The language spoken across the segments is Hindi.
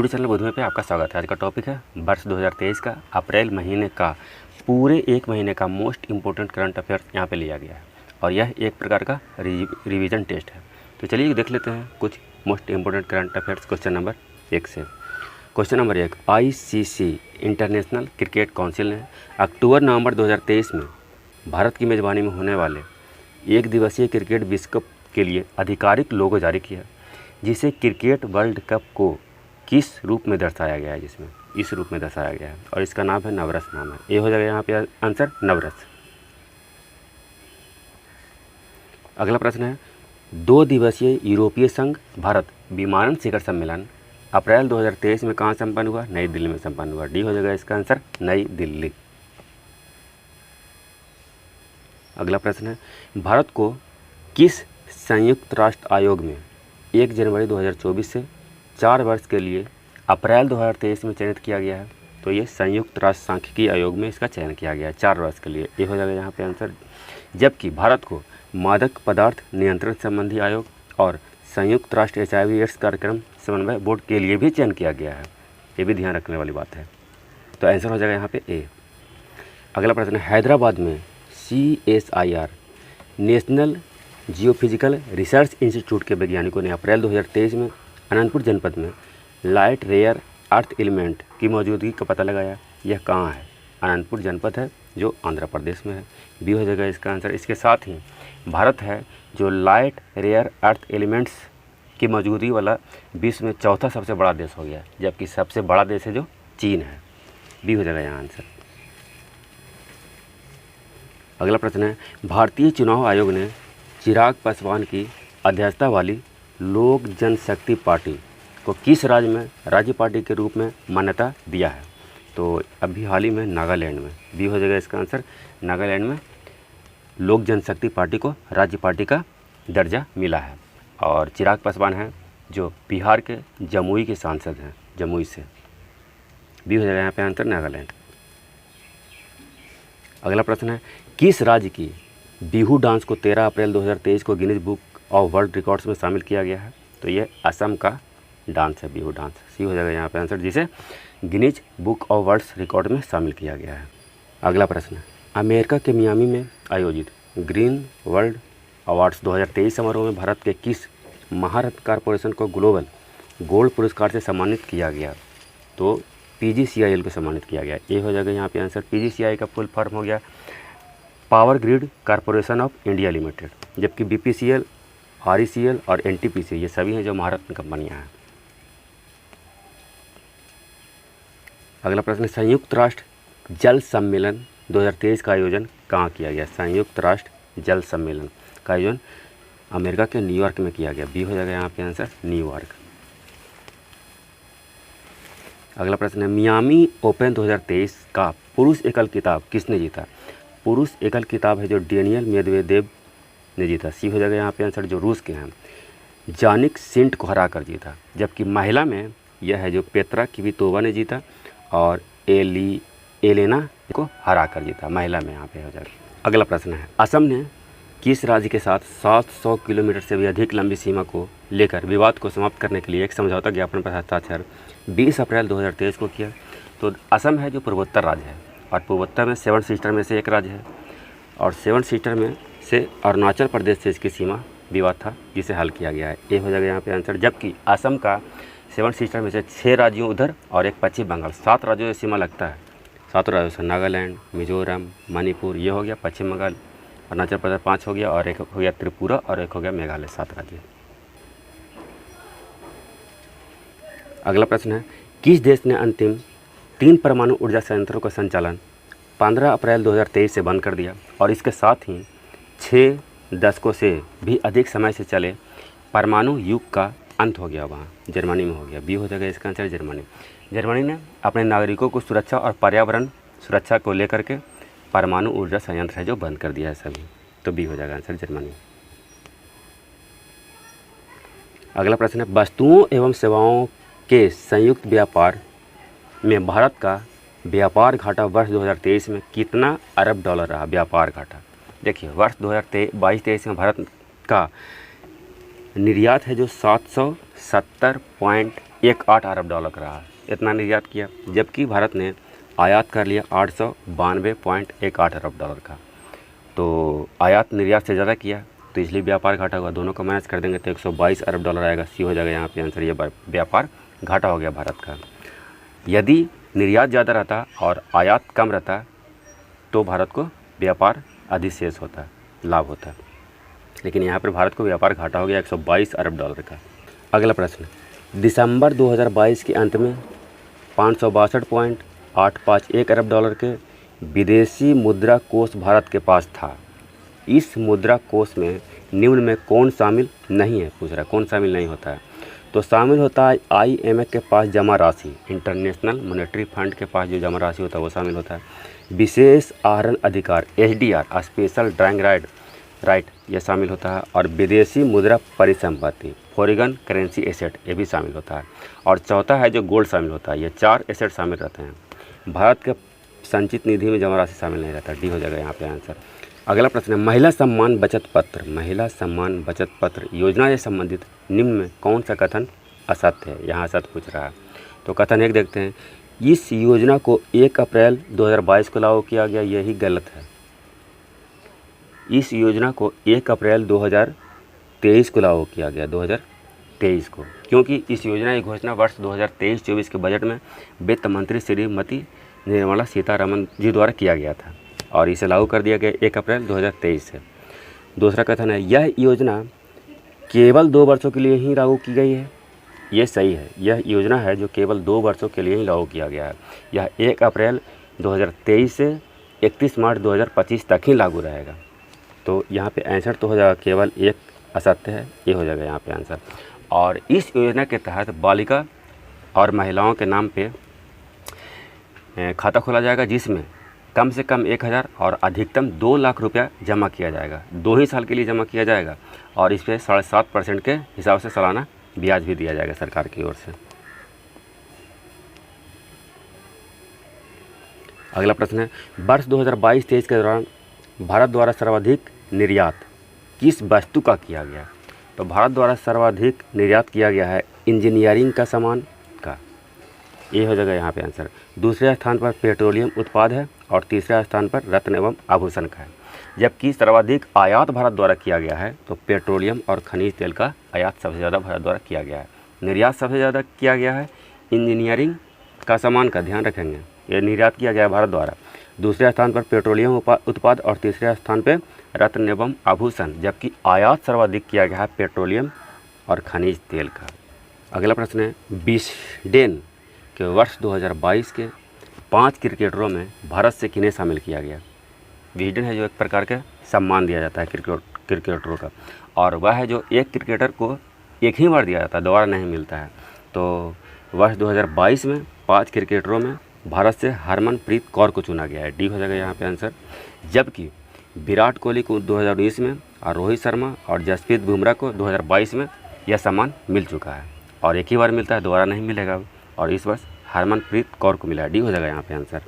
यूट्यूब चैनल बुध में पे आपका स्वागत है। आज का टॉपिक है वर्ष 2023 का अप्रैल महीने का पूरे एक महीने का मोस्ट इम्पोर्टेंट करंट अफेयर्स यहाँ पे लिया गया है और यह एक प्रकार का रिवीजन टेस्ट है। तो चलिए देख लेते हैं कुछ most important current affairs question number 1 से। Question number 1, ICC international cricket council ने अक्टूबर-नवंबर 2023 में भारत की मेज़बानी में होने वाले एक दिवसीय क्रिकेट विश्व कप के लिए आधिकारिक लोगो जारी किया, जिसे क्रिकेट वर्ल्ड कप को किस रूप में दर्शाया गया है, जिसमें इस रूप में दर्शाया गया है और इसका नाम है नवरस नाम है। ये हो जाएगा यहाँ पे आंसर नवरस। अगला प्रश्न है 2 दिवसीय यूरोपीय संघ भारत विमानन शिखर सम्मेलन अप्रैल 2023 में कहाँ संपन्न हुआ? नई दिल्ली में संपन्न हुआ। डी हो जाएगा इसका आंसर नई दिल्ली। अगला प्रश्न है भारत को किस संयुक्त राष्ट्र आयोग में 1 जनवरी 2024 से 4 वर्ष के लिए अप्रैल 2023 में चयनित किया गया है? तो ये संयुक्त राष्ट्र सांख्यिकी आयोग में इसका चयन किया गया है 4 वर्ष के लिए। ये हो जाएगा यहाँ पे आंसर। जबकि भारत को मादक पदार्थ नियंत्रण संबंधी आयोग और संयुक्त राष्ट्र HIV/AIDS कार्यक्रम समन्वय बोर्ड के लिए भी चयन किया गया है। ये भी ध्यान रखने वाली बात है। तो आंसर हो जाएगा यहाँ पे ए। अगला प्रश्न है हैदराबाद में CSIR national geophysical research institute के वैज्ञानिकों ने अप्रैल 2023 में अनंतपुर जनपद में लाइट रेयर अर्थ एलिमेंट की मौजूदगी का पता लगाया। यह कहाँ है? अनंतपुर जनपद है जो आंध्र प्रदेश में है। बी हो जाएगा इसका आंसर। इसके साथ ही भारत है जो लाइट रेयर अर्थ एलिमेंट्स की मौजूदगी वाला विश्व में चौथा सबसे बड़ा देश हो गया, जबकि सबसे बड़ा देश है जो चीन है। बी हो जाएगा यहाँ आंसर। अगला प्रश्न है भारतीय चुनाव आयोग ने चिराग पासवान की अध्यक्षता वाली लोक जनशक्ति पार्टी को किस राज्य में राज्य पार्टी के रूप में मान्यता दिया है? तो अभी हाल ही में नागालैंड में। बी हो जाएगा इसका आंसर। नागालैंड में लोक जनशक्ति पार्टी को राज्य पार्टी का दर्जा मिला है और चिराग पासवान हैं जो बिहार के जमुई के सांसद हैं, जमुई से। बी हो जाएगा यहाँ पे आंसर नागालैंड। अगला प्रश्न है किस राज्य की बिहू डांस को 13 अप्रैल 2023 को Guinness book of world records में शामिल किया गया है? तो ये असम का डांस है, बिहू डांस। सी हो जाएगा यहाँ पे आंसर, जिसे Guinness book of world record में शामिल किया गया है। अगला प्रश्न है अमेरिका के मियामी में आयोजित ग्रीन वर्ल्ड अवार्ड्स 2023 समारोह में भारत के किस महारत्न कॉरपोरेशन को ग्लोबल गोल्ड पुरस्कार से सम्मानित किया गया? तो PGCIL को सम्मानित किया गया। ये हो जाएगा यहाँ पे आंसर। PGCIL का फुल फॉर्म हो गया power corporation of India limited, जबकि BPCL, RECL और NTPC ये सभी हैं जो महारत्न कंपनियां हैं। अगला प्रश्न संयुक्त राष्ट्र जल सम्मेलन 2023 का आयोजन कहाँ किया गया? संयुक्त राष्ट्र जल सम्मेलन का आयोजन अमेरिका के न्यूयॉर्क में किया गया। बी हो जाएगा यहाँ पे आंसर न्यूयॉर्क। अगला प्रश्न है मियामी ओपन 2023 का पुरुष एकल खिताब किसने जीता? पुरुष एकल खिताब है जो डेनियल मेदवेदेव ने जीता। सी हो जाएगा यहाँ पे आंसर, जो रूस के हैं जानिक सिंट को हरा कर जीता। जबकि महिला में यह है जो पेत्रा किवितोवा ने जीता और एलेना को हरा कर जीता, महिला में यहाँ पे हो जाएगा। अगला प्रश्न है असम ने किस राज्य के साथ 700 किलोमीटर से भी अधिक लंबी सीमा को लेकर विवाद को समाप्त करने के लिए एक समझौता ज्ञापन पर हस्ताक्षर 20 अप्रैल 2023 को किया? तो असम है जो पूर्वोत्तर राज्य है और पूर्वोत्तर में 7 सिस्टर में से एक राज्य है और 7 सिस्टर में से अरुणाचल प्रदेश से इसकी सीमा विवाद था, जिसे हल किया गया है। ये हो जाएगा यहाँ पे आंसर। जबकि असम का 7 सिस्टर में से 6 राज्यों उधर और एक पश्चिम बंगाल, 7 राज्यों से सीमा लगता है। 7 राज्यों से नागालैंड, मिजोरम, मणिपुर ये हो गया, पश्चिम बंगाल, अरुणाचल प्रदेश 5 हो गया और एक हो गया त्रिपुरा और एक हो गया मेघालय, 7 राज्य। अगला प्रश्न है किस देश ने अंतिम 3 परमाणु ऊर्जा संयंत्रों का संचालन 15 अप्रैल 2023 से बंद कर दिया और इसके साथ ही 6 दशकों से भी अधिक समय से चले परमाणु युग का अंत हो गया? वहाँ जर्मनी में हो गया। बी हो जाएगा इसका आंसर जर्मनी। जर्मनी ने अपने नागरिकों को सुरक्षा और पर्यावरण सुरक्षा को लेकर के परमाणु ऊर्जा संयंत्र है जो बंद कर दिया है सभी। तो बी हो जाएगा आंसर जर्मनी। अगला प्रश्न है वस्तुओं एवं सेवाओं के संयुक्त व्यापार में भारत का व्यापार घाटा वर्ष 2023 में कितना अरब डॉलर रहा? व्यापार घाटा देखिए वर्ष 2022-23 में भारत का निर्यात है जो 770.1 18 अरब डॉलर का रहा, इतना निर्यात किया, जबकि भारत ने आयात कर लिया 892.18 अरब डॉलर का। तो आयात निर्यात से ज़्यादा किया तो इसलिए व्यापार घाटा हुआ, दोनों को माइनस कर देंगे तो 122 अरब डॉलर आएगा। सी हो जाएगा यहाँ पे आंसर, ये व्यापार घाटा हो गया भारत का। यदि निर्यात ज़्यादा रहता और आयात कम रहता तो भारत को व्यापार अधिशेष होता, लाभ होता, लेकिन यहाँ पर भारत को व्यापार घाटा हो गया 122 अरब डॉलर का। अगला प्रश्न, दिसंबर 2022 के अंत में 562.851 अरब डॉलर के विदेशी मुद्रा कोष भारत के पास था। इस मुद्रा कोष में निम्न में कौन शामिल नहीं है, पूछ रहा है कौन शामिल नहीं होता है। तो शामिल होता है IMF के पास जमा राशि, इंटरनेशनल मॉनेटरी फंड के पास जो जमा राशि होता है वो शामिल होता है। विशेष आहरण अधिकार SDR, स्पेशल ड्राइंग राइट, ये शामिल होता है। और विदेशी मुद्रा परिसंपत्ति, फॉरेन करेंसी एसेट, ये भी शामिल होता है। और चौथा है जो गोल्ड शामिल होता है। ये 4 एसेट शामिल रहते हैं। भारत के संचित निधि में जमा राशि शामिल नहीं रहता, डी हो जाएगा यहाँ पे आंसर। अगला प्रश्न है, महिला सम्मान बचत पत्र, महिला सम्मान बचत पत्र योजना से संबंधित निम्न में कौन सा कथन असत्य है, यहाँ असत्य पूछ रहा है। तो कथन 1 देखते हैं, इस योजना को 1 अप्रैल 2022 को लागू किया गया, यही गलत है। इस योजना को 1 अप्रैल 2023 को लागू किया गया, 2023 को, क्योंकि इस योजना की घोषणा वर्ष 2023-24 के बजट में वित्त मंत्री श्रीमती निर्मला सीतारमण जी द्वारा किया गया था और इसे लागू कर दिया गया 1 अप्रैल 2023 से। दूसरा कथन है, यह योजना केवल 2 वर्षों के लिए ही लागू की गई है, ये सही है। यह योजना है जो केवल 2 वर्षों के लिए ही लागू किया गया है। यह 1 अप्रैल 2023 से 31 मार्च 2025 तक ही लागू रहेगा। तो यहाँ पे आंसर तो हो जाएगा केवल 1 असत्य है, ये हो जाएगा यहाँ पे आंसर। और इस योजना के तहत बालिका और महिलाओं के नाम पे खाता खोला जाएगा, जिसमें कम से कम 1000 और अधिकतम 2 लाख रुपया जमा किया जाएगा। 2 ही साल के लिए जमा किया जाएगा और इस पर 7.5% के हिसाब से सालाना ब्याज भी दिया जाएगा सरकार की ओर से। अगला प्रश्न है, वर्ष 2022-23 के दौरान भारत द्वारा सर्वाधिक निर्यात किस वस्तु का किया गया? तो भारत द्वारा सर्वाधिक निर्यात किया गया है इंजीनियरिंग का सामान का, ये हो जाएगा यहाँ पे आंसर। दूसरे स्थान पर पेट्रोलियम उत्पाद है और तीसरे स्थान पर रत्न एवं आभूषण का है। जबकि सर्वाधिक आयात भारत द्वारा किया गया है तो पेट्रोलियम और खनिज तेल का आयात सबसे ज़्यादा भारत द्वारा किया गया है। निर्यात सबसे ज़्यादा किया गया है इंजीनियरिंग का सामान का, ध्यान रखेंगे, ये निर्यात किया गया है भारत द्वारा। दूसरे स्थान पर पेट्रोलियम उत्पाद और तीसरे स्थान पर रत्न एवं आभूषण, जबकि आयात सर्वाधिक किया गया है पेट्रोलियम और खनिज तेल का। अगला प्रश्न है, विस्डेन के वर्ष 2022 के 5 क्रिकेटरों में भारत से किन्हें शामिल किया गया? विस्डेन है जो एक प्रकार का सम्मान दिया जाता है क्रिकेटरों का, और वह है जो एक क्रिकेटर को एक ही बार दिया जाता है, दोबारा नहीं मिलता है। तो वर्ष 2022 में 5 क्रिकेटरों में भारत से हरमनप्रीत कौर को चुना गया है, डी हो जाएगा यहाँ पे आंसर। जबकि विराट कोहली को 2019 में और रोहित शर्मा और जसप्रीत बुमराह को 2022 में यह सम्मान मिल चुका है और एक ही बार मिलता है, दोबारा नहीं मिलेगा, और इस वर्ष हरमनप्रीत कौर को मिला है, डी हो जाएगा यहाँ पे आंसर।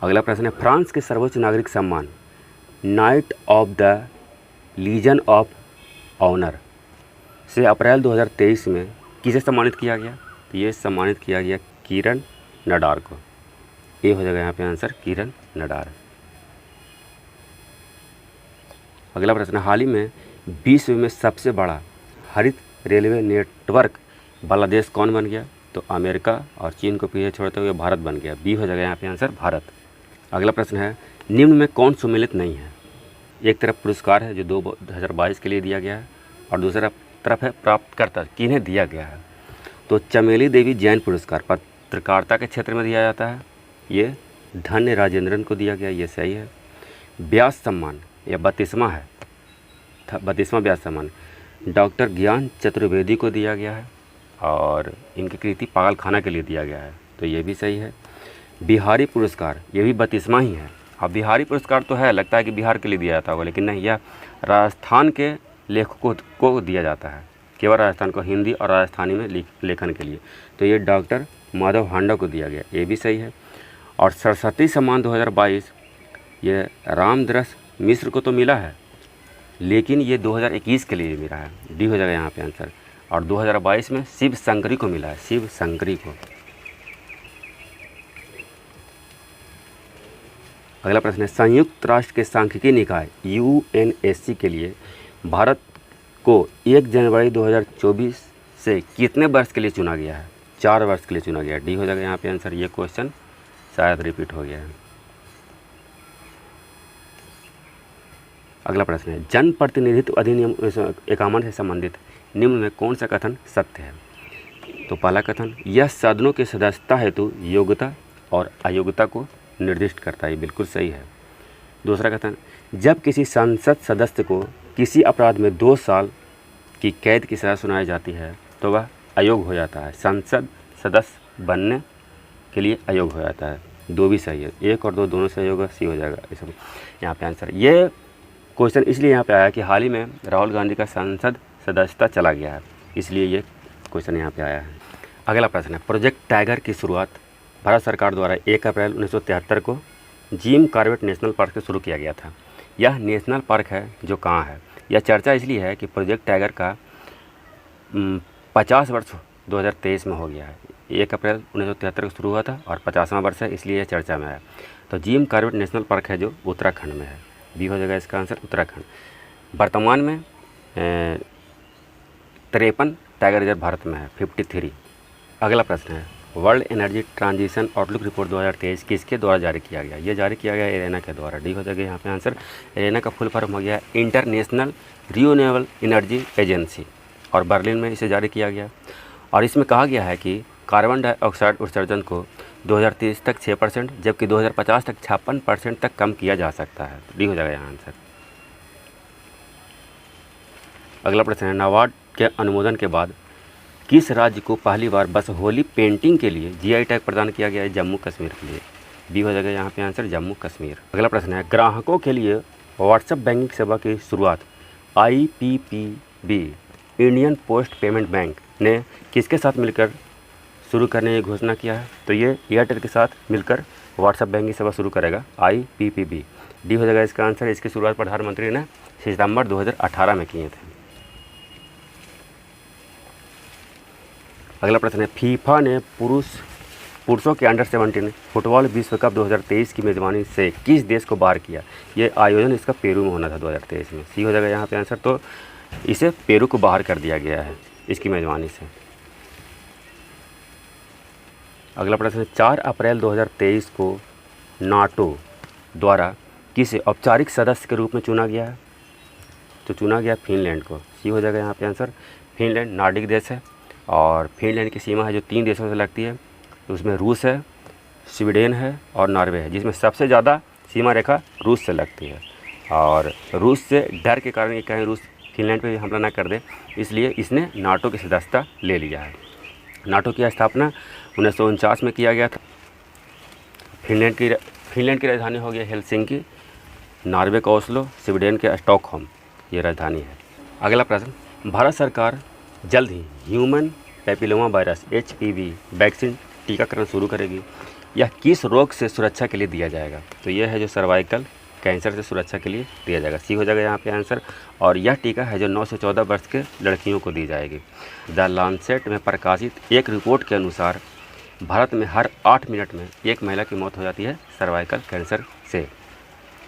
अगला प्रश्न है, फ्रांस के सर्वोच्च नागरिक सम्मान knight of the legion of honour से अप्रैल 2023 में किसे सम्मानित किया गया? तो ये सम्मानित किया गया किरण नडार को, ये हो जाएगा यहाँ पे आंसर, किरण नडार। अगला प्रश्न, हाल ही में विश्व में सबसे बड़ा हरित रेलवे नेटवर्क वाला देश कौन बन गया? तो अमेरिका और चीन को पीछे छोड़ते हुए भारत बन गया, बी हो जाएगा यहाँ पे आंसर, भारत। अगला प्रश्न है, निम्न में कौन सम्मिलित नहीं है? एक तरफ पुरस्कार है जो 2022 के लिए दिया गया है और दूसरा तरफ है प्राप्तकर्ता, किन्हें दिया गया है? तो चमेली देवी जैन पुरस्कार पत्रकारिता के क्षेत्र में दिया जाता है, ये धन्य राजेंद्रन को दिया गया, ये सही है। व्यास सम्मान यह 32वां है, 32वां व्यास सम्मान डॉक्टर ज्ञान चतुर्वेदी को दिया गया है और इनकी कृति पागल खाना के लिए दिया गया है, तो ये भी सही है। बिहारी पुरस्कार ये भी 32वां ही है। अब बिहारी पुरस्कार तो है, लगता है कि बिहार के लिए दिया जाता होगा, लेकिन नहीं, यह राजस्थान के लेखकों को दिया जाता है, केवल राजस्थान को, हिंदी और राजस्थानी में लेखन के लिए, तो ये डॉक्टर माधव हांडा को दिया गया, ये भी सही है। और सरस्वती सम्मान 2022 ये रामदरस मिश्र को तो मिला है, लेकिन ये 2021 के लिए मिला है, डी हो जाएगा यहाँ पे आंसर। और 2022 में शिव शंकरी को मिला है, शिव शंकरी को। अगला प्रश्न है, संयुक्त राष्ट्र के सांख्यिकी निकाय UNSC के लिए भारत को 1 जनवरी 2024 से कितने वर्ष के लिए चुना गया है? 4 वर्ष के लिए चुना गया है, डी हो जाएगा यहाँ पे आंसर। ये क्वेश्चन शायद रिपीट हो गया है। अगला प्रश्न है, जन प्रतिनिधित्व अधिनियम 1951 से संबंधित निम्न में कौन सा कथन सत्य है? तो पहला कथन, यह सदनों की सदस्यता हेतु योग्यता और अयोग्यता को निर्दिष्ट करता है, बिल्कुल सही है। दूसरा कथन, जब किसी संसद सदस्य को किसी अपराध में 2 साल की कैद की सज़ा सुनाई जाती है तो वह अयोग्य हो जाता है, संसद सदस्य बनने के लिए अयोग्य हो जाता है। 2 भी सही है, 1 और 2 दोनों सही होगा, सी हो जाएगा इस यहाँ पे आंसर। ये क्वेश्चन इसलिए यहाँ पे आया कि हाल ही में राहुल गांधी का संसद सदस्यता चला गया है, इसलिए ये क्वेश्चन यहाँ पे आया है। अगला प्रश्न है, प्रोजेक्ट टाइगर की शुरुआत भारत सरकार द्वारा 1 अप्रैल 1973 को जिम कॉर्बेट नेशनल पार्क से शुरू किया गया था। यह नेशनल पार्क है जो कहाँ है? यह चर्चा इसलिए है कि प्रोजेक्ट टाइगर का 50 वर्ष 2023 में हो गया है। 1 अप्रैल 1973 को शुरू हुआ था और 50वां वर्ष है, इसलिए यह चर्चा में आया। तो जिम कॉर्बेट नेशनल पार्क है जो उत्तराखंड में है, बी हो जाएगा इसका आंसर, उत्तराखंड। वर्तमान में 53 टाइगर रिजर्व भारत में है, 53। अगला प्रश्न है, world energy transition outlook report 2023 किसके द्वारा जारी किया गया? ये जारी किया गया इरेना के द्वारा, डी हो जाएगा यहाँ पे आंसर। इरेना का फुल फॉर्म हो गया इंटरनेशनल रिन्यूएबल एनर्जी एजेंसी, और बर्लिन में इसे जारी किया गया। और इसमें कहा गया है कि कार्बन डाइऑक्साइड उत्सर्जन को 2030 तक 6%, जबकि 2050 तक 56% तक कम किया जा सकता है, डी हो जाएगा यहाँ आंसर। अगला प्रश्न है, नाबार्ड के अनुमोदन के बाद किस राज्य को पहली बार बस होली पेंटिंग के लिए GI टैग प्रदान किया गया है? जम्मू कश्मीर के लिए, बी हो जाएगा यहाँ पे आंसर, जम्मू कश्मीर। अगला प्रश्न है, ग्राहकों के लिए व्हाट्सएप बैंकिंग सेवा की शुरुआत IPPB Indian post payment bank ने किसके साथ मिलकर शुरू करने की घोषणा किया है? तो ये एयरटेल के साथ मिलकर व्हाट्सएप बैंकिंग सेवा शुरू करेगा, IPPB, डी हो जाएगा इसका आंसर। इसकी शुरुआत प्रधानमंत्री ने सितंबर 2018 में किए थे। अगला प्रश्न है, फीफा ने पुरुषों के अंडर 17 फुटबॉल विश्व कप 2023 की मेज़बानी से किस देश को बाहर किया? ये आयोजन इसका पेरू में होना था 2023 में, सी हो जाएगा यहाँ पे आंसर। तो इसे पेरू को बाहर कर दिया गया है इसकी मेज़बानी से। अगला प्रश्न है, 4 अप्रैल 2023 को नाटो द्वारा किसे औपचारिक सदस्य के रूप में चुना गया है? तो चुना गया फिनलैंड को, सी हो जाएगा यहाँ पे आंसर। फिनलैंड नॉर्डिक देश है और फिनलैंड की सीमा है जो 3 देशों से लगती है, उसमें रूस है, स्वीडन है और नॉर्वे है, जिसमें सबसे ज़्यादा सीमा रेखा रूस से लगती है। और रूस से डर के कारण ये कहीं रूस फिनलैंड पे हमला ना कर दे, इसलिए इसने नाटो की सदस्यता ले लिया है। नाटो की स्थापना 1949 में किया गया था। फिनलैंड की राजधानी हो गया हेलसिंकी, नॉर्वे का ओस्लो, स्वीडन के स्टॉकहोम ये राजधानी है। अगला प्रश्न, भारत सरकार जल्द ही human papilloma virus HPV vaccine टीकाकरण शुरू करेगी। यह किस रोग से सुरक्षा के लिए दिया जाएगा? तो यह है जो सर्वाइकल कैंसर से सुरक्षा के लिए दिया जाएगा, सी हो जाएगा यहाँ पे आंसर। और यह टीका है जो 9 से 14 वर्ष के लड़कियों को दी जाएगी। द लांसेट में प्रकाशित एक रिपोर्ट के अनुसार भारत में हर 8 मिनट में एक महिला की मौत हो जाती है सर्वाइकल कैंसर से,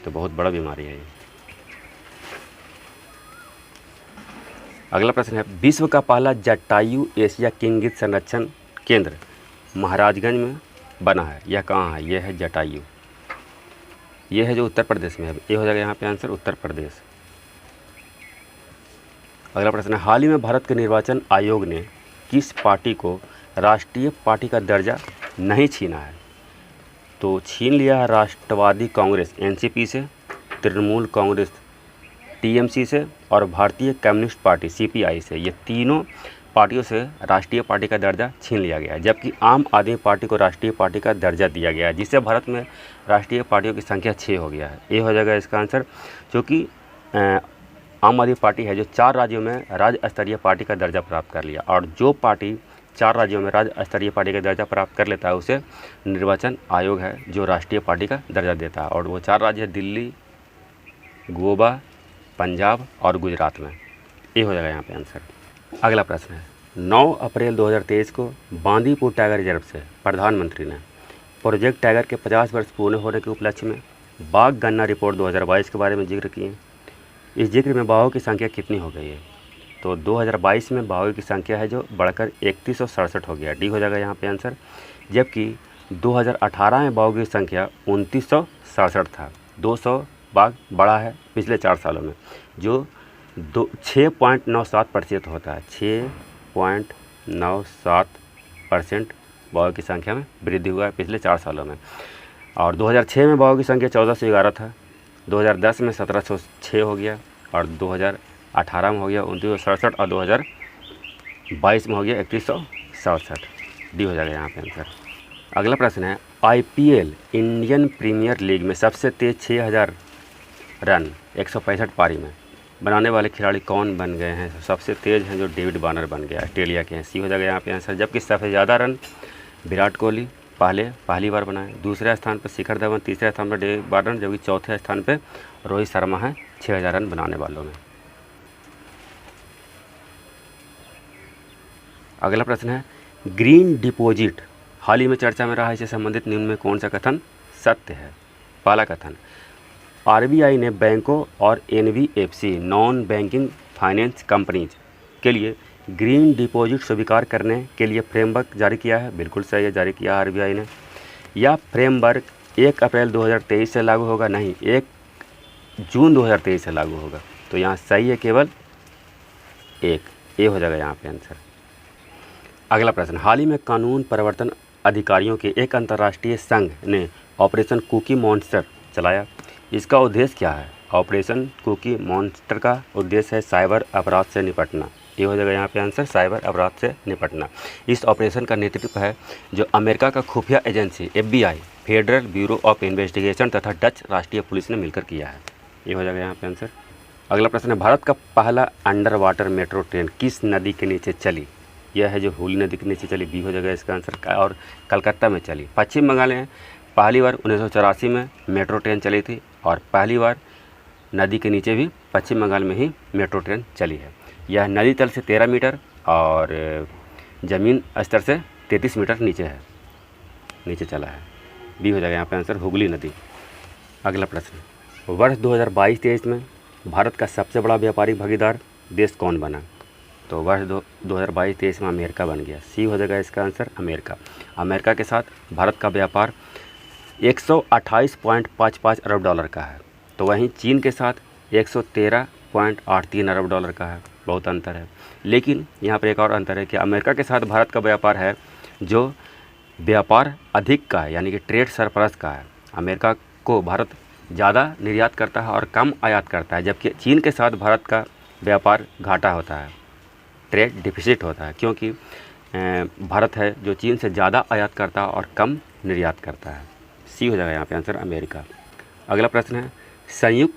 तो बहुत बड़ा बीमारी है ये। अगला प्रश्न है, विश्व का पहला जटायु एशिया किंगित संरक्षण केंद्र महाराजगंज में बना है, यह कहाँ है? यह है जटायु, यह है जो उत्तर प्रदेश में है, ये हो जाएगा यहाँ पे आंसर, उत्तर प्रदेश। अगला प्रश्न है, हाल ही में भारत के निर्वाचन आयोग ने किस पार्टी को राष्ट्रीय पार्टी का दर्जा नहीं छीना है? तो छीन लिया है राष्ट्रवादी कांग्रेस NCP से, तृणमूल कांग्रेस TMC से और भारतीय कम्युनिस्ट पार्टी CPI से। ये तीनों पार्टियों से राष्ट्रीय पार्टी का दर्जा छीन लिया गया है, जबकि आम आदमी पार्टी को राष्ट्रीय पार्टी का दर्जा दिया गया है, जिससे भारत में राष्ट्रीय पार्टियों की संख्या 6 हो गया है, ये हो जाएगा इसका आंसर। क्योंकि आम आदमी पार्टी है जो 4 राज्यों में राज्य स्तरीय पार्टी का दर्जा प्राप्त कर लिया, और जो पार्टी 4 राज्यों में राज्य स्तरीय पार्टी का दर्जा प्राप्त कर लेता है उसे निर्वाचन आयोग है जो राष्ट्रीय पार्टी का दर्जा देता है। और वो 4 राज्य है दिल्ली, गोवा, पंजाब और गुजरात में। ये हो जाएगा यहाँ पे आंसर। अगला प्रश्न है, 9 अप्रैल 2023 को बांदीपुर टाइगर रिजर्व से प्रधानमंत्री ने प्रोजेक्ट टाइगर के 50 वर्ष पूर्ण होने के उपलक्ष्य में बाघ गणना रिपोर्ट 2022 के बारे में जिक्र किए। इस जिक्र में बाघों की संख्या कितनी हो गई है? तो 2022 में बाघों की संख्या है जो बढ़कर 3167 हो गया, डी हो जाएगा यहाँ पे आंसर। जबकि 2018 में बाघों की संख्या 2967 था। 200 बाघ बढ़ा है पिछले 4 सालों में, जो 6.97% होता है। 6.97% बाघों की संख्या में वृद्धि हुआ है पिछले 4 सालों में। और 2006 में बाघों की संख्या 1411 था, 2010 में 1706 हो गया, और 2018 में हो गया 2967, और 2022 में हो गया 3167, डी हो जाएगा यहाँ पे आंसर। अगला प्रश्न है, IPL इंडियन प्रीमियर लीग में सबसे तेज 6000 रन 165 पारी में बनाने वाले खिलाड़ी कौन बन गए हैं? सबसे तेज हैं जो डेविड वार्नर बन गया, ऑस्ट्रेलिया के हैं, सी हो जाएगा यहाँ पे आंसर। जबकि सबसे ज़्यादा रन विराट कोहली पहली बार बनाए, दूसरे स्थान पर शिखर धवन, तीसरे स्थान पर डेविड वार्नर, जबकि चौथे स्थान पर रोहित शर्मा है 6000 रन बनाने वालों में। अगला प्रश्न है, ग्रीन डिपॉजिट हाल ही में चर्चा में रहा, इससे संबंधित निम्न में कौन सा कथन सत्य है? पहला कथन, RBI ने बैंकों और NBFC non banking finance companies के लिए ग्रीन डिपॉजिट स्वीकार करने के लिए फ्रेमवर्क जारी किया है। बिल्कुल सही है, जारी किया RBI ने। यह फ्रेमवर्क 1 अप्रैल 2023 से लागू होगा? नहीं, 1 जून 2023 से लागू होगा। तो यहाँ सही है केवल 1, ए हो जाएगा यहाँ पे आंसर। अगला प्रश्न, हाल ही में कानून प्रवर्तन अधिकारियों के एक अंतर्राष्ट्रीय संघ ने ऑपरेशन कुकी मॉन्स्टर चलाया। इसका उद्देश्य क्या है? ऑपरेशन कुकी मॉन्स्टर का उद्देश्य है साइबर अपराध से निपटना। ये हो जाएगा यहाँ पे आंसर, साइबर अपराध से निपटना। इस ऑपरेशन का नेतृत्व है जो अमेरिका का खुफिया agency FBI, federal bureau of investigation तथा डच राष्ट्रीय पुलिस ने मिलकर किया है। ये हो जाएगा यहाँ पे आंसर। अगला प्रश्न है, भारत का पहला अंडर वाटर मेट्रो ट्रेन किस नदी के नीचे चली? यह है जो हुगली नदी के नीचे चली, बी हो जाएगा इसका आंसर। और कलकत्ता में चली। पश्चिम बंगाल में पहली बार 1984 में मेट्रो ट्रेन चली थी, और पहली बार नदी के नीचे भी पश्चिम बंगाल में ही मेट्रो ट्रेन चली है। यह नदी तल से 13 मीटर और ज़मीन स्तर से 33 मीटर नीचे चला है, बी हो जाएगा यहाँ पे आंसर, हुगली नदी। अगला प्रश्न, वर्ष 2022-23 में भारत का सबसे बड़ा व्यापारिक भागीदार देश कौन बना? तो वर्ष 2022-23 में अमेरिका बन गया, सी हो जाएगा इसका आंसर, अमेरिका। अमेरिका के साथ भारत का व्यापार 128.55 अरब डॉलर का है, तो वहीं चीन के साथ 113.83 अरब डॉलर का है। बहुत अंतर है। लेकिन यहाँ पर एक और अंतर है कि अमेरिका के साथ भारत का व्यापार है जो व्यापार अधिक का है, यानी कि ट्रेड सरप्लस का है। अमेरिका को भारत ज़्यादा निर्यात करता है और कम आयात करता है, जबकि चीन के साथ भारत का व्यापार घाटा होता है, ट्रेड डिफिसिट होता है, क्योंकि भारत है जो चीन से ज़्यादा आयात करता है और कम निर्यात करता है। सी हो जाएगा यहाँ पे आंसर, अमेरिका। अगला प्रश्न है, संयुक्त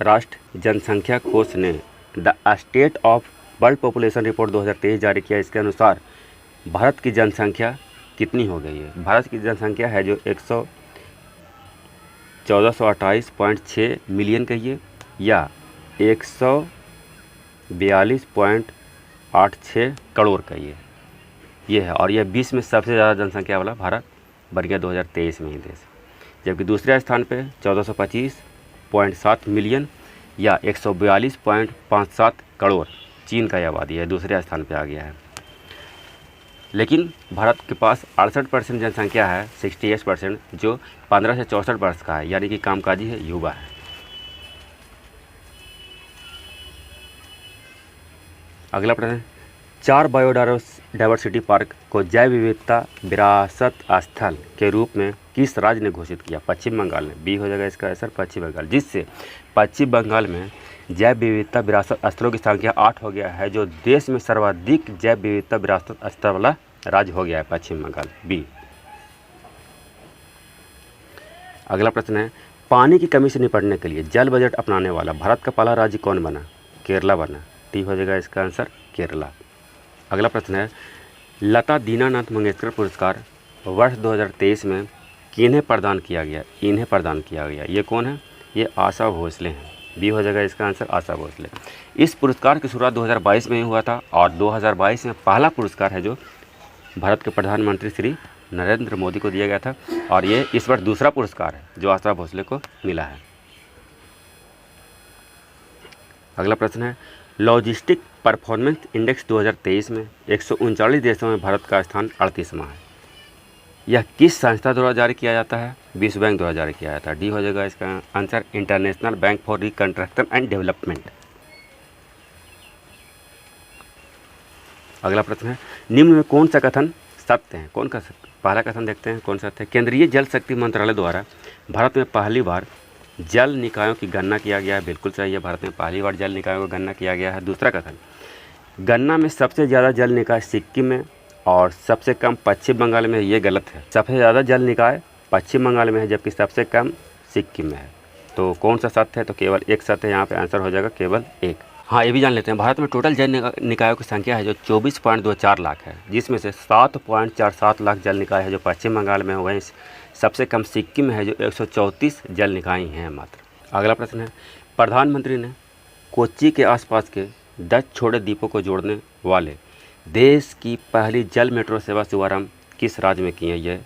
राष्ट्र जनसंख्या कोष ने the state of world population report 2023 जारी किया। इसके अनुसार भारत की जनसंख्या कितनी हो गई है? भारत की जनसंख्या है जो 1428.6 मिलियन कहिए, या 142.86 करोड़ कहिए, ये है। और यह 20 में सबसे ज़्यादा जनसंख्या वाला भारत बन गया 2023 में ही देश। जबकि दूसरे स्थान पे 1425.7 मिलियन या 142.57 करोड़ चीन का आबादी है, दूसरे स्थान पे आ गया है। लेकिन भारत के पास 68% जनसंख्या है, 68%, जो 15 से 64 वर्ष का है, यानी कि कामकाजी है, युवा है। अगला प्रश्न, 4 बायोडायवर्सिटी पार्क को जैव विविधता विरासत स्थल के रूप में किस राज्य ने घोषित किया? पश्चिम बंगाल ने, बी हो जाएगा इसका आंसर, पश्चिम बंगाल। जिससे पश्चिम बंगाल में जैव विविधता विरासत स्थलों की संख्या 8 हो गया है, जो देश में सर्वाधिक जैव विविधता विरासत स्थल वाला राज्य हो गया है पश्चिम बंगाल, बी। अगला प्रश्न है, पानी की कमी से निपटने के लिए जल बजट अपनाने वाला भारत का पहला राज्य कौन बना? केरला बना, टी हो जाएगा इसका आंसर, केरला। अगला प्रश्न है, लता दीनानाथ मंगेशकर पुरस्कार वर्ष 2023 में किन्हें प्रदान किया गया? इन्हें प्रदान किया गया। ये कौन है? ये आशा भोसले हैं, बी हो जाएगा इसका आंसर आशा भोसले। इस पुरस्कार की शुरुआत 2022 में ही हुआ था और 2022 में पहला पुरस्कार है जो भारत के प्रधानमंत्री श्री नरेंद्र मोदी को दिया गया था और ये इस बार दूसरा पुरस्कार है जो आशा भोसले को मिला है। अगला प्रश्न है, लॉजिस्टिक परफॉर्मेंस इंडेक्स 2023 में 139 देशों में भारत का स्थान 38वां है। यह किस संस्था द्वारा जारी किया जाता है? विश्व बैंक द्वारा जारी किया जाता है। डी हो जाएगा इसका answer international bank for reconstruction and development. अगला प्रश्न है, निम्न में कौन सा कथन सत्य है? कौन का पहला कथन देखते हैं कौन सा सत्य है। केंद्रीय जल शक्ति मंत्रालय द्वारा भारत में पहली बार जल निकायों की गणना किया गया है। बिल्कुल सही है, भारत में पहली बार जल निकायों की गणना किया गया है। दूसरा कथन, गणना में सबसे ज़्यादा जल निकाय सिक्किम में और सबसे कम पश्चिम बंगाल में है। ये गलत है, सबसे ज़्यादा जल निकाय पश्चिम बंगाल में है जबकि सबसे कम सिक्किम में है। तो कौन सा सत्य है? तो केवल एक सत्य है, यहाँ पे आंसर हो जाएगा केवल एक। हाँ, ये भी जान लेते हैं, भारत में टोटल जल निकायों की संख्या है जो 24.24 लाख है, जिसमें से 7.47 लाख जल निकाय है जो पश्चिम बंगाल में हो गए। सबसे कम सिक्किम में है जो 134 जल निकाय हैं मात्र। अगला प्रश्न है, प्रधानमंत्री ने कोच्चि के आसपास के 10 छोटे द्वीपों को जोड़ने वाले देश की पहली जल मेट्रो सेवा शुभारंभ किस राज्य में किए? ये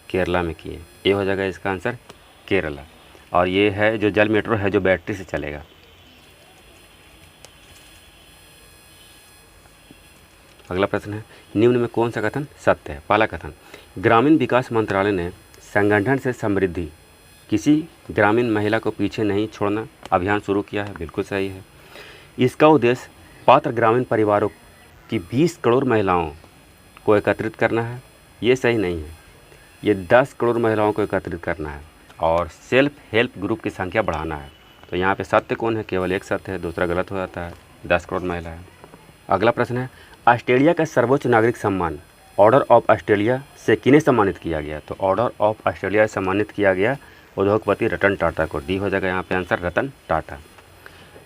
केरला में किए। ये हो जाएगा इसका आंसर केरला। और ये है जो जल मेट्रो है जो बैटरी से चलेगा। अगला प्रश्न है, निम्न में कौन सा कथन सत्य है? पहला कथन, ग्रामीण विकास मंत्रालय ने संगठन से समृद्धि किसी ग्रामीण महिला को पीछे नहीं छोड़ना अभियान शुरू किया है। बिल्कुल सही है। इसका उद्देश्य पात्र ग्रामीण परिवारों की 20 करोड़ महिलाओं को एकत्रित करना है। ये सही नहीं है, ये 10 करोड़ महिलाओं को एकत्रित करना है और सेल्फ हेल्प ग्रुप की संख्या बढ़ाना है। तो यहाँ पे सत्य कौन है? केवल एक सत्य है, दूसरा गलत हो जाता है, 10 करोड़ महिला है। अगला प्रश्न है, ऑस्ट्रेलिया का सर्वोच्च नागरिक सम्मान ऑर्डर ऑफ ऑस्ट्रेलिया से किन्हें सम्मानित किया गया? तो ऑर्डर ऑफ ऑस्ट्रेलिया से सम्मानित किया गया उद्योगपति रतन टाटा को। डी हो जाएगा यहाँ पे आंसर रतन टाटा।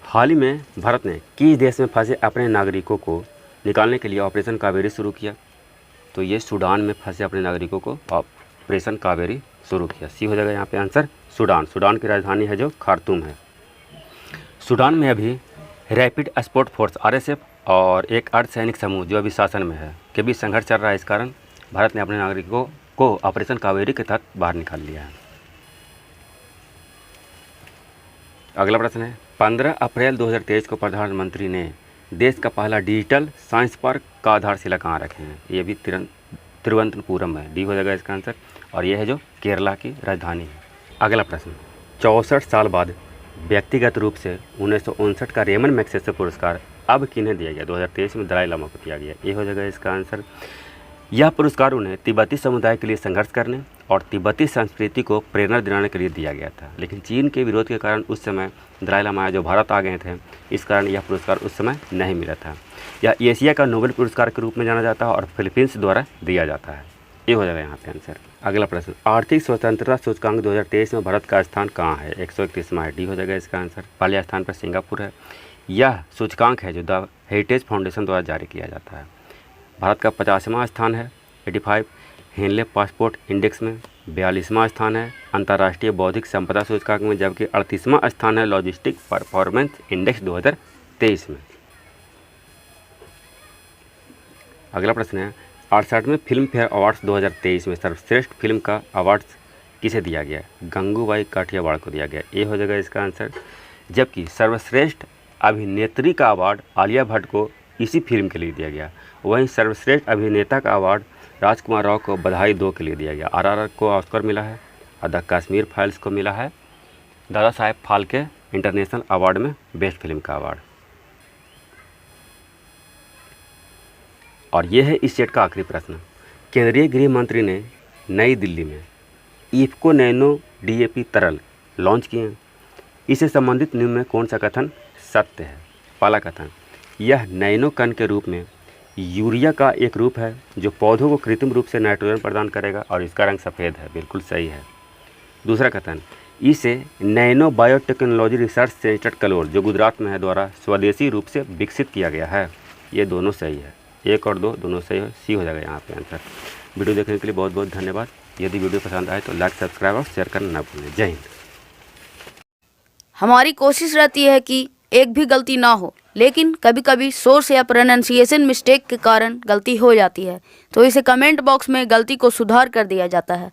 हाल ही में भारत ने किस देश में फंसे अपने नागरिकों को निकालने के लिए ऑपरेशन कावेरी शुरू किया? तो ये सूडान में फंसे अपने नागरिकों को ऑपरेशन कावेरी शुरू किया। सी हो जाएगा यहाँ पे आंसर सूडान। सूडान की राजधानी है जो खार्तूम है। सूडान में अभी रैपिड सपोर्ट फोर्स RSF और एक अर्धसैनिक समूह जो अभी शासन में है के बीच संघर्ष चल रहा है। इस कारण भारत ने अपने नागरिकों को ऑपरेशन कावेरी के तहत बाहर निकाल लिया है। अगला प्रश्न है, 15 अप्रैल 2023 को प्रधानमंत्री ने देश का पहला डिजिटल साइंस पार्क का आधारशिला कहाँ रखे हैं? ये भी तिरुवनंतपुरम है। डी हो जाएगा इसका आंसर और यह है जो केरला की राजधानी है। अगला प्रश्न, 64 साल बाद व्यक्तिगत रूप से 1959 का रेमन मैग्सेसे पुरस्कार अब किन्हें दिया गया? 2023 में दलाई लामा को दिया गया। ये हो जाएगा इसका आंसर। यह पुरस्कार उन्हें तिब्बती समुदाय के लिए संघर्ष करने और तिब्बती संस्कृति को प्रेरणा दिलाने के लिए दिया गया था, लेकिन चीन के विरोध के कारण उस समय दलाई लामा जो भारत आ गए थे, इस कारण यह पुरस्कार उस समय नहीं मिला था। यह एशिया का नोबेल पुरस्कार के रूप में जाना जाता है और फिलीपींस द्वारा दिया जाता है। ये हो जाएगा यहाँ पे आंसर। अगला प्रश्न, आर्थिक स्वतंत्रता सूचकांक 2023 में भारत का स्थान कहाँ है? 131वां है। डी हो जाएगा इसका आंसर। पहले स्थान पर सिंगापुर है। यह सूचकांक है जो द हेरिटेज फाउंडेशन द्वारा जारी किया जाता है। भारत का 50वां स्थान है 85 हेनले पासपोर्ट इंडेक्स में। 42वां स्थान है अंतर्राष्ट्रीय बौद्धिक संपदा सूचकांक में, जबकि 38वां स्थान है लॉजिस्टिक परफॉर्मेंस इंडेक्स 2023 में। अगला प्रश्न है, 68वें फिल्म फेयर अवार्ड्स 2023 में सर्वश्रेष्ठ फिल्म का अवार्ड किसे दिया गया? गंगूबाई काठियावाड़ को दिया गया। ये हो जाएगा इसका आंसर। जबकि सर्वश्रेष्ठ अभिनेत्री का अवार्ड आलिया भट्ट को इसी फिल्म के लिए दिया गया। वहीं सर्वश्रेष्ठ अभिनेता का अवार्ड राजकुमार राव को बधाई 2 के लिए दिया गया। RRR को ऑस्कर मिला है और द कश्मीर फाइल्स को मिला है दादा साहेब फाल्के इंटरनेशनल अवार्ड में बेस्ट फिल्म का अवार्ड। और ये है इस सेट का आखिरी प्रश्न। केंद्रीय गृह मंत्री ने नई दिल्ली में इफ्को नैनो DAP तरल लॉन्च किए हैं। इससे संबंधित निम्न में कौन सा कथन सत्य है? पहला कथन, यह नैनो कण के रूप में यूरिया का एक रूप है जो पौधों को कृत्रिम रूप से नाइट्रोजन प्रदान करेगा और इसका रंग सफ़ेद है। बिल्कुल सही है। दूसरा कथन, इसे नैनो बायोटेक्नोलॉजी रिसर्च सेंटर कलोर जो गुजरात में है द्वारा स्वदेशी रूप से विकसित किया गया है। ये दोनों सही है, 1 और 2 दोनों सही है। सी हो जाएगा यहाँ पे आंसर। वीडियो देखने के लिए बहुत बहुत धन्यवाद। यदि वीडियो पसंद आए तो लाइक, सब्सक्राइब और शेयर करना ना भूलें। जय हिंद। हमारी कोशिश रहती है कि एक भी गलती ना हो, लेकिन कभी कभी सोर्स या प्रोनाउंसिएशन मिस्टेक के कारण गलती हो जाती है, तो इसे कमेंट बॉक्स में गलती को सुधार कर दिया जाता है।